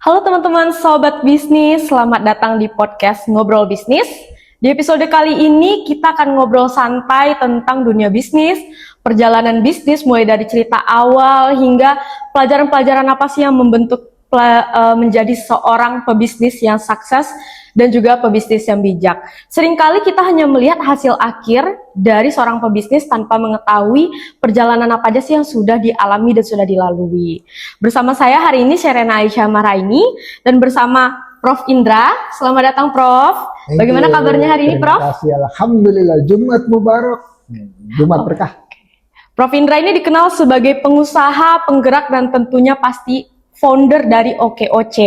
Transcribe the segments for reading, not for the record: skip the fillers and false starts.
Halo teman-teman sobat bisnis, selamat datang di podcast Ngobrol Bisnis. Di episode kali ini kita akan ngobrol santai tentang dunia bisnis, perjalanan bisnis mulai dari cerita awal hingga pelajaran-pelajaran apa sih yang membentuk menjadi seorang pebisnis yang sukses dan juga pebisnis yang bijak. Seringkali kita hanya melihat hasil akhir dari seorang pebisnis tanpa mengetahui perjalanan apa aja sih yang sudah dialami dan sudah dilalui. Bersama saya hari ini Sherena Aisyah Maraini dan bersama Prof. Indra. Selamat datang Prof. Bagaimana kabarnya hari ini Prof? Terima kasih, Alhamdulillah. Jumat Mubarak. Jumat berkah. Prof. Indra ini dikenal sebagai pengusaha, penggerak, dan tentunya pasti founder dari OKOC,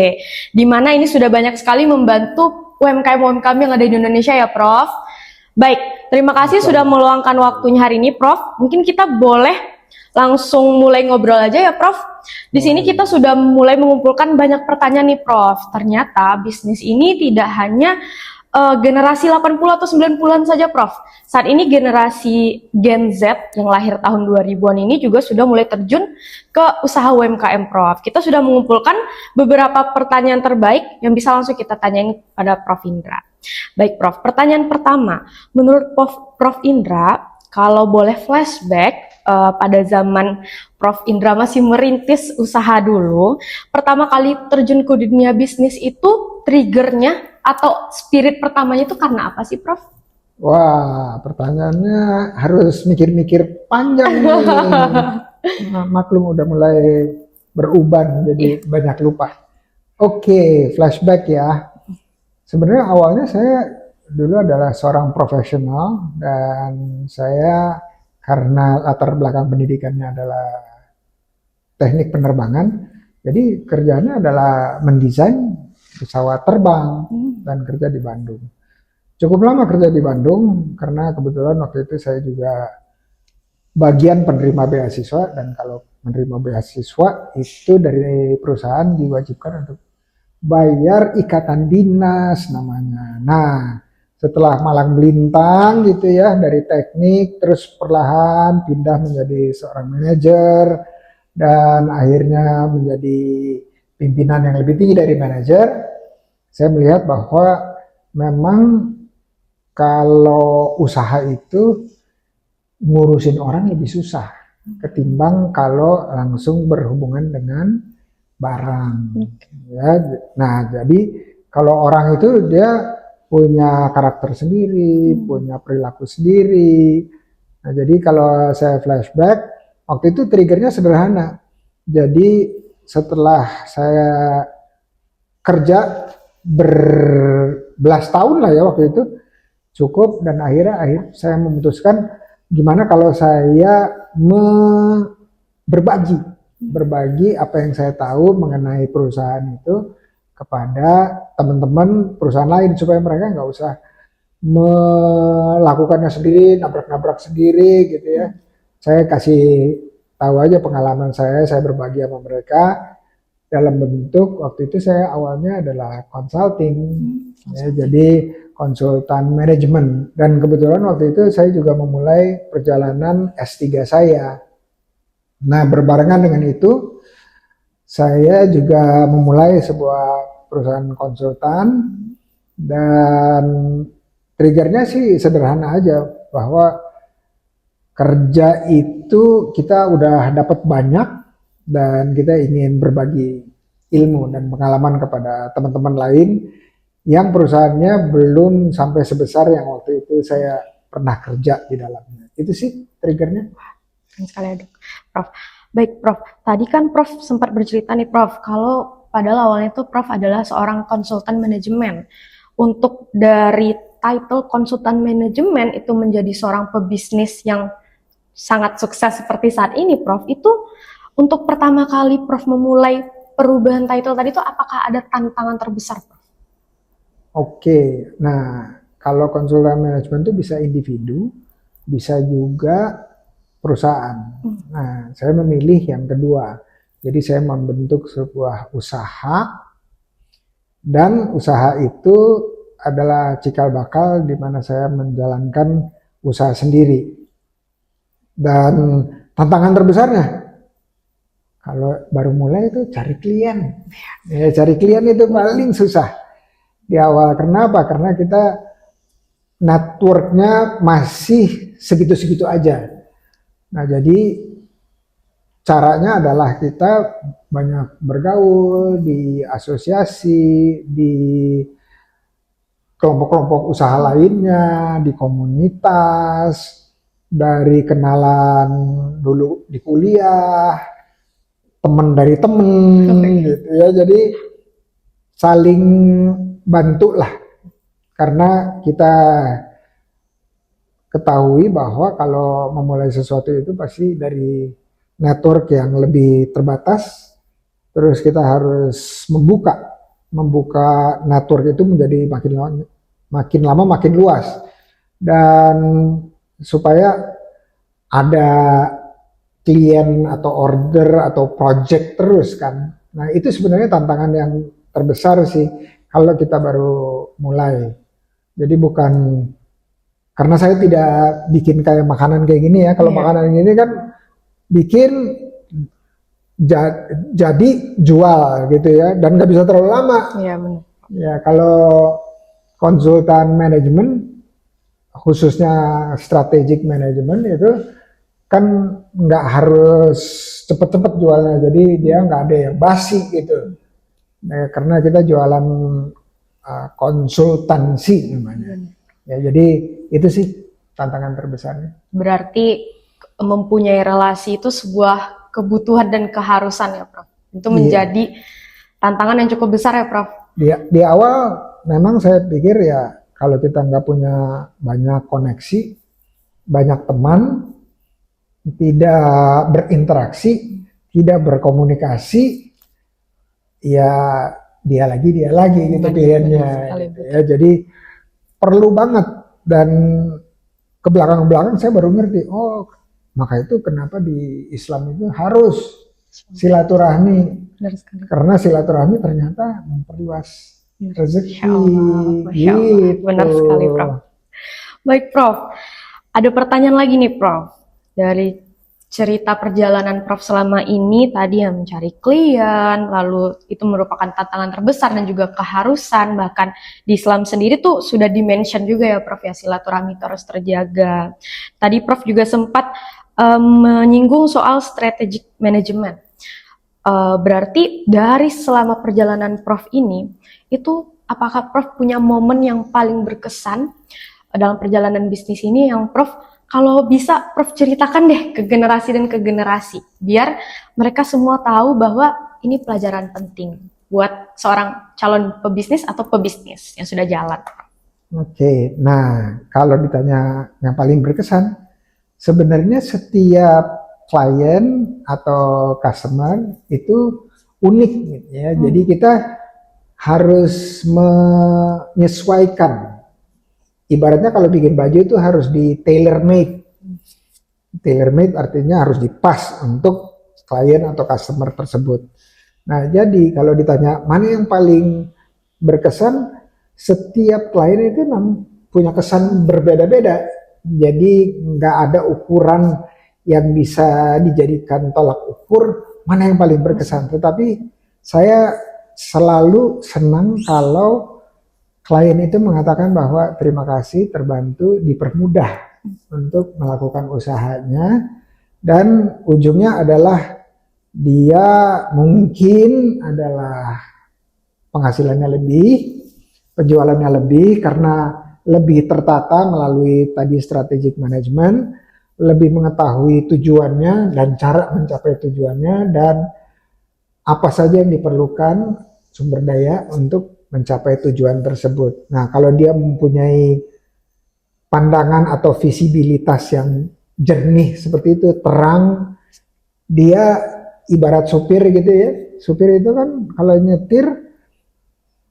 di mana ini sudah banyak sekali membantu UMKM-UMKM yang ada di Indonesia ya Prof. Baik, terima kasih sudah meluangkan waktunya hari ini Prof. Mungkin kita boleh langsung mulai ngobrol aja ya Prof. Di sini kita sudah mulai mengumpulkan banyak pertanyaan nih Prof. Ternyata bisnis ini tidak hanya generasi 80 atau 90-an saja Prof. Saat ini generasi Gen Z yang lahir tahun 2000-an ini juga sudah mulai terjun ke usaha UMKM Prof. Kita sudah mengumpulkan beberapa pertanyaan terbaik yang bisa langsung kita tanyain pada Prof. Indra. Baik Prof, pertanyaan pertama, menurut Prof. Indra, kalau boleh flashback pada zaman Prof. Indra masih merintis usaha dulu, pertama kali terjun ke dunia bisnis itu triggernya atau spirit pertamanya itu karena apa sih Prof? Wah, pertanyaannya harus mikir-mikir panjang nih. Maklum udah mulai beruban, jadi banyak lupa. Oke, flashback ya. Sebenarnya awalnya saya dulu adalah seorang profesional dan saya karena latar belakang pendidikannya adalah teknik penerbangan, jadi kerjanya adalah mendesain pesawat terbang dan kerja di Bandung. Cukup lama kerja di Bandung karena kebetulan waktu itu saya juga bagian penerima beasiswa, dan kalau menerima beasiswa itu dari perusahaan diwajibkan untuk bayar ikatan dinas namanya. Nah, setelah malang melintang gitu ya, dari teknik terus perlahan pindah menjadi seorang manajer dan akhirnya menjadi pimpinan yang lebih tinggi dari manajer. Saya melihat bahwa memang kalau usaha itu ngurusin orang lebih susah ketimbang kalau langsung berhubungan dengan barang. Ya, nah, jadi kalau orang itu dia punya karakter sendiri, punya perilaku sendiri. Nah, jadi kalau saya flashback, waktu itu triggernya sederhana. Jadi setelah saya kerja berbelas tahun lah ya waktu itu, cukup, dan akhirnya saya memutuskan gimana kalau saya berbagi apa yang saya tahu mengenai perusahaan itu kepada teman-teman perusahaan lain supaya mereka nggak usah melakukannya sendiri, nabrak-nabrak sendiri gitu ya. Saya kasih tahu aja pengalaman saya berbagi sama mereka dalam bentuk, waktu itu saya awalnya adalah consulting, ya, jadi konsultan manajemen, dan kebetulan waktu itu saya juga memulai perjalanan S3 saya. Nah, berbarengan dengan itu saya juga memulai sebuah perusahaan konsultan, dan triggernya sih sederhana aja, bahwa kerja itu kita udah dapat banyak dan kita ingin berbagi ilmu dan pengalaman kepada teman-teman lain yang perusahaannya belum sampai sebesar yang waktu itu saya pernah kerja di dalamnya. Itu sih triggernya. Keren sekali ya dok. Prof. Baik Prof, tadi kan Prof sempat bercerita nih Prof, kalau padahal awalnya itu Prof adalah seorang konsultan manajemen. Untuk dari title konsultan manajemen itu menjadi seorang pebisnis yang sangat sukses seperti saat ini Prof, itu untuk pertama kali Prof memulai perubahan title tadi itu apakah ada tantangan terbesar Prof? Oke, nah kalau konsultan manajemen itu bisa individu, bisa juga perusahaan. Nah, saya memilih yang kedua. Jadi saya membentuk sebuah usaha, dan usaha itu adalah cikal bakal di mana saya menjalankan usaha sendiri. Dan tantangan terbesarnya, Kalau baru mulai itu cari klien. Ya, cari klien itu paling susah di awal. Kenapa? Karena kita networknya masih segitu-segitu aja. Nah, jadi caranya adalah kita banyak bergaul di asosiasi, di kelompok-kelompok usaha lainnya, di komunitas, dari kenalan dulu di kuliah, teman dari teman gitu ya. Jadi saling bantu lah, karena kita ketahui bahwa kalau memulai sesuatu itu pasti dari network yang lebih terbatas, terus kita harus membuka network itu menjadi makin lama makin luas, dan supaya ada klien atau order atau project terus kan. Nah, itu sebenarnya tantangan yang terbesar sih kalau kita baru mulai. Jadi bukan, karena saya tidak bikin kayak makanan kayak gini ya. Kalau makanan ini kan bikin jadi jual gitu ya, dan nggak bisa terlalu lama. Iya, benar. Ya, kalau konsultan manajemen, khususnya strategic management itu kan nggak harus cepet-cepet jualnya, jadi dia nggak ada yang basi gitu. Nah, karena kita jualan konsultansi namanya. Ya, jadi itu sih tantangan terbesarnya. Berarti mempunyai relasi itu sebuah kebutuhan dan keharusan ya, Prof. Itu menjadi tantangan yang cukup besar ya, Prof. Di awal memang saya pikir ya, kalau kita nggak punya banyak koneksi, banyak teman, tidak berinteraksi, tidak berkomunikasi, ya dia lagi gitu pilihannya. Ya, jadi perlu banget, dan ke belakang saya baru ngerti, oh maka itu kenapa di Islam itu harus silaturahmi, karena silaturahmi ternyata memperluas rezeki. Masya Allah. Benar sekali, Prof. Baik, Prof. Ada pertanyaan lagi nih, Prof. Dari cerita perjalanan Prof selama ini, tadi yang mencari klien, lalu itu merupakan tantangan terbesar dan juga keharusan, bahkan di Islam sendiri tuh sudah di-mention juga ya, Prof, ya, silaturahmi terus terjaga. Tadi Prof juga sempat menyinggung soal strategic management. Berarti dari selama perjalanan Prof ini, itu apakah Prof punya momen yang paling berkesan dalam perjalanan bisnis ini yang Prof, kalau bisa Prof ceritakan deh ke generasi dan ke generasi, biar mereka semua tahu bahwa ini pelajaran penting buat seorang calon pebisnis atau pebisnis yang sudah jalan. Oke, nah kalau ditanya yang paling berkesan, sebenarnya setiap klien atau customer itu unik gitu ya. Jadi kita harus menyesuaikan. Ibaratnya kalau bikin baju itu harus di tailor made. Tailor made artinya harus dipas untuk klien atau customer tersebut. Nah, jadi kalau ditanya mana yang paling berkesan, setiap klien itu punya kesan berbeda-beda. Jadi nggak ada ukuran yang bisa dijadikan tolak ukur mana yang paling berkesan. Tetapi saya selalu senang kalau klien itu mengatakan bahwa terima kasih, terbantu, dipermudah untuk melakukan usahanya, dan ujungnya adalah dia mungkin adalah penghasilannya lebih, penjualannya lebih karena lebih tertata melalui tadi strategic management, lebih mengetahui tujuannya dan cara mencapai tujuannya, dan apa saja yang diperlukan sumber daya untuk mencapai tujuan tersebut. Nah, kalau dia mempunyai pandangan atau visibilitas yang jernih seperti itu, terang, dia ibarat supir gitu ya. Supir itu kan kalau nyetir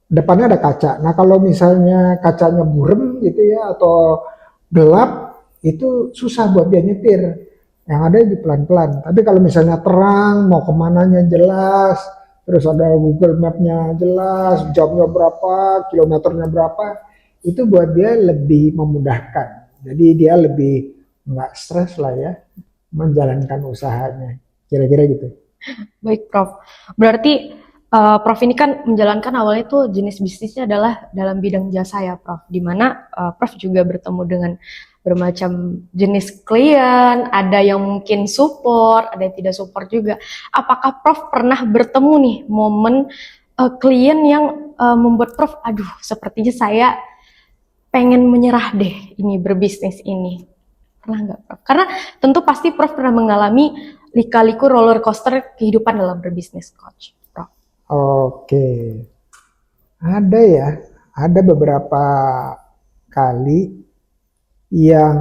depannya ada kaca. Nah, kalau misalnya kacanya burem gitu ya atau gelap, itu susah buat dia nyetir. Yang ada di pelan-pelan. Tapi kalau misalnya terang, mau kemananya jelas, terus ada Google Map-nya jelas, jamnya berapa, kilometernya berapa, itu buat dia lebih memudahkan. Jadi dia lebih nggak stres lah ya menjalankan usahanya. Kira-kira gitu. Baik, Prof. Berarti Prof ini kan menjalankan awalnya tuh jenis bisnisnya adalah dalam bidang jasa ya, Prof. Di mana Prof juga bertemu dengan bermacam jenis klien, ada yang mungkin support, ada yang tidak support juga. Apakah Prof pernah bertemu nih momen klien yang membuat Prof, aduh, sepertinya saya pengen menyerah deh ini berbisnis ini. Pernah nggak, Prof? Karena tentu pasti Prof pernah mengalami lika-liku roller coaster kehidupan dalam berbisnis, Coach. Prof. Oke, ada ya, ada beberapa kali yang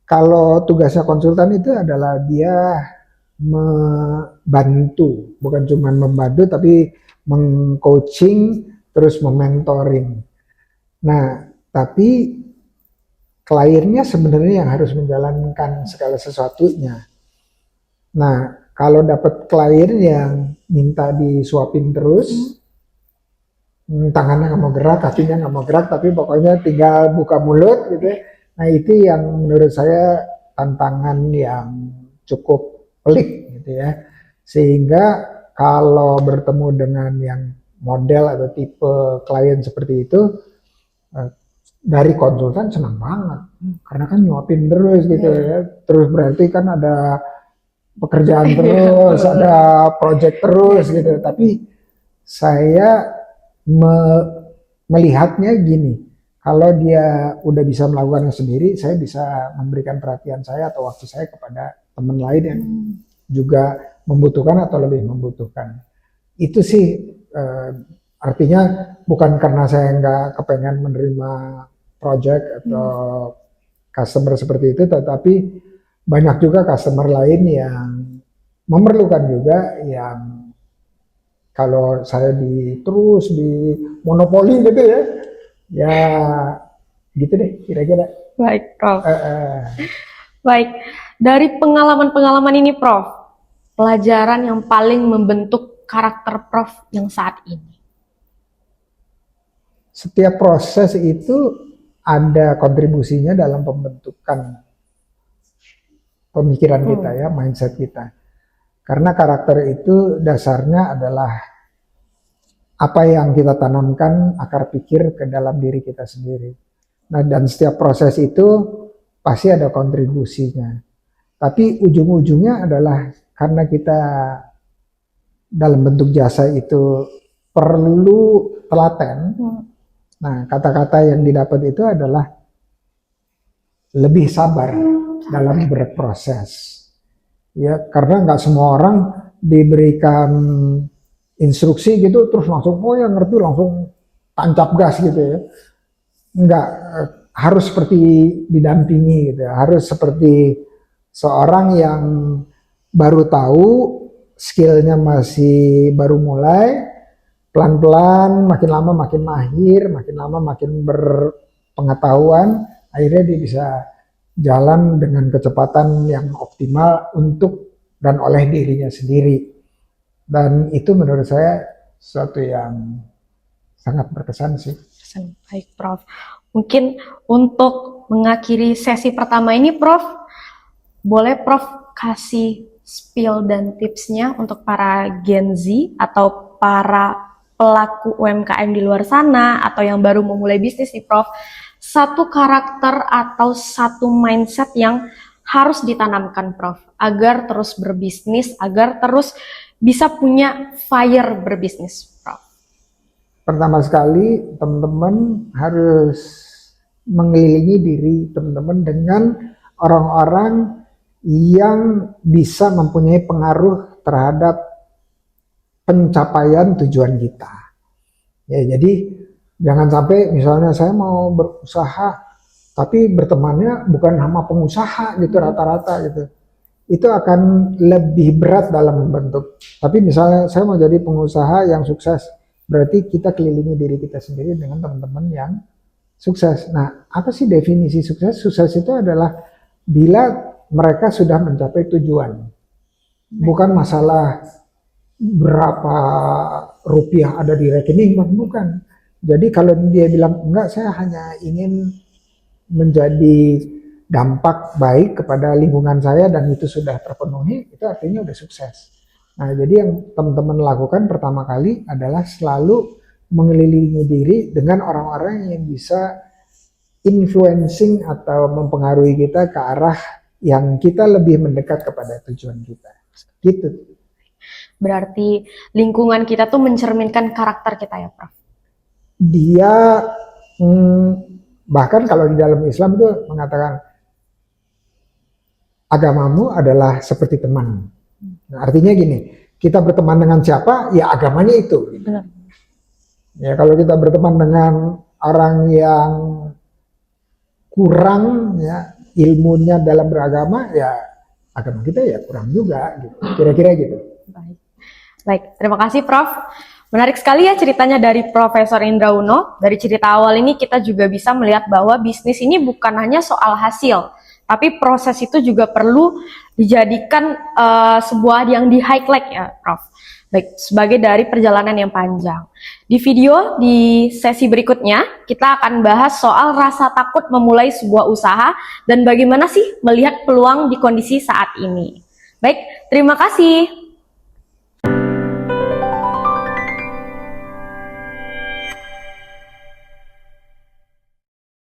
kalau tugasnya konsultan itu adalah dia membantu, bukan cuma membantu tapi mengcoaching terus mementoring. Nah, tapi kliennya sebenarnya yang harus menjalankan segala sesuatunya. Nah, kalau dapat klien yang minta disuapin terus, tangannya nggak mau gerak, kakinya nggak mau gerak, tapi pokoknya tinggal buka mulut gitu ya. Nah, itu yang menurut saya tantangan yang cukup pelik gitu ya. Sehingga kalau bertemu dengan yang model atau tipe klien seperti itu, dari konsultan senang banget. Karena kan nyuapin terus gitu ya. Terus berarti kan ada pekerjaan terus, ada project terus gitu. Tapi saya melihatnya gini, kalau dia udah bisa melakukannya sendiri, saya bisa memberikan perhatian saya atau waktu saya kepada teman lain yang juga membutuhkan atau lebih membutuhkan. Itu sih artinya bukan karena saya nggak kepengen menerima project atau customer seperti itu, tetapi banyak juga customer lain yang memerlukan juga yang kalau saya terus di monopoli gitu ya, ya gitu deh kira-kira. Baik, Prof. Baik, dari pengalaman-pengalaman ini, Prof, pelajaran yang paling membentuk karakter Prof yang saat ini. Setiap proses itu ada kontribusinya dalam pembentukan pemikiran kita ya, mindset kita. Karena karakter itu dasarnya adalah apa yang kita tanamkan akar pikir ke dalam diri kita sendiri. Nah, dan setiap proses itu pasti ada kontribusinya. Tapi ujung-ujungnya adalah karena kita dalam bentuk jasa itu perlu telaten. Nah, kata-kata yang didapat itu adalah lebih sabar dalam berproses. Ya, karena nggak semua orang diberikan instruksi gitu terus langsung oh ya ngerti langsung tancap gas gitu ya. Nggak, harus seperti didampingi gitu ya. Harus seperti seorang yang baru tahu, skillnya masih baru mulai, pelan-pelan makin lama makin mahir, makin lama makin berpengetahuan, akhirnya dia bisa jalan dengan kecepatan yang optimal untuk dan oleh dirinya sendiri. Dan itu menurut saya sesuatu yang sangat berkesan sih. Baik, Prof. Mungkin untuk mengakhiri sesi pertama ini, Prof, boleh Prof kasih spill dan tipsnya untuk para Gen Z atau para pelaku UMKM di luar sana atau yang baru memulai bisnis nih, Prof. Satu karakter atau satu mindset yang harus ditanamkan, Prof, agar terus berbisnis, agar terus bisa punya fire berbisnis, Prof. Pertama sekali, teman-teman harus mengelilingi diri teman-teman dengan orang-orang yang bisa mempunyai pengaruh terhadap pencapaian tujuan kita. Ya, jadi jangan sampai misalnya saya mau berusaha tapi bertemannya bukan sama pengusaha gitu rata-rata gitu. Itu akan lebih berat dalam membentuk. Tapi misalnya saya mau jadi pengusaha yang sukses, berarti kita kelilingi diri kita sendiri dengan teman-teman yang sukses. Nah, apa sih definisi sukses? Sukses itu adalah bila mereka sudah mencapai tujuan. Bukan masalah berapa rupiah ada di rekening, bukan. Jadi kalau dia bilang, enggak, saya hanya ingin menjadi dampak baik kepada lingkungan saya dan itu sudah terpenuhi, itu artinya udah sukses. Nah, jadi yang teman-teman lakukan pertama kali adalah selalu mengelilingi diri dengan orang-orang yang bisa influencing atau mempengaruhi kita ke arah yang kita lebih mendekat kepada tujuan kita. Gitu. Berarti lingkungan kita tuh mencerminkan karakter kita ya, Prof. Dia bahkan kalau di dalam Islam itu mengatakan agamamu adalah seperti teman. Nah, artinya gini, kita berteman dengan siapa, ya agamanya itu. Benar. Ya kalau kita berteman dengan orang yang kurang ya ilmunya dalam beragama, ya agama kita ya kurang juga. Gitu. Kira-kira gitu. Baik, terima kasih Prof. Menarik sekali ya ceritanya dari Profesor Indra Uno. Dari cerita awal ini kita juga bisa melihat bahwa bisnis ini bukan hanya soal hasil, tapi proses itu juga perlu dijadikan sebuah yang di highlight ya, Prof. Baik, sebagai dari perjalanan yang panjang. Di video di sesi berikutnya, kita akan bahas soal rasa takut memulai sebuah usaha dan bagaimana sih melihat peluang di kondisi saat ini. Baik, terima kasih.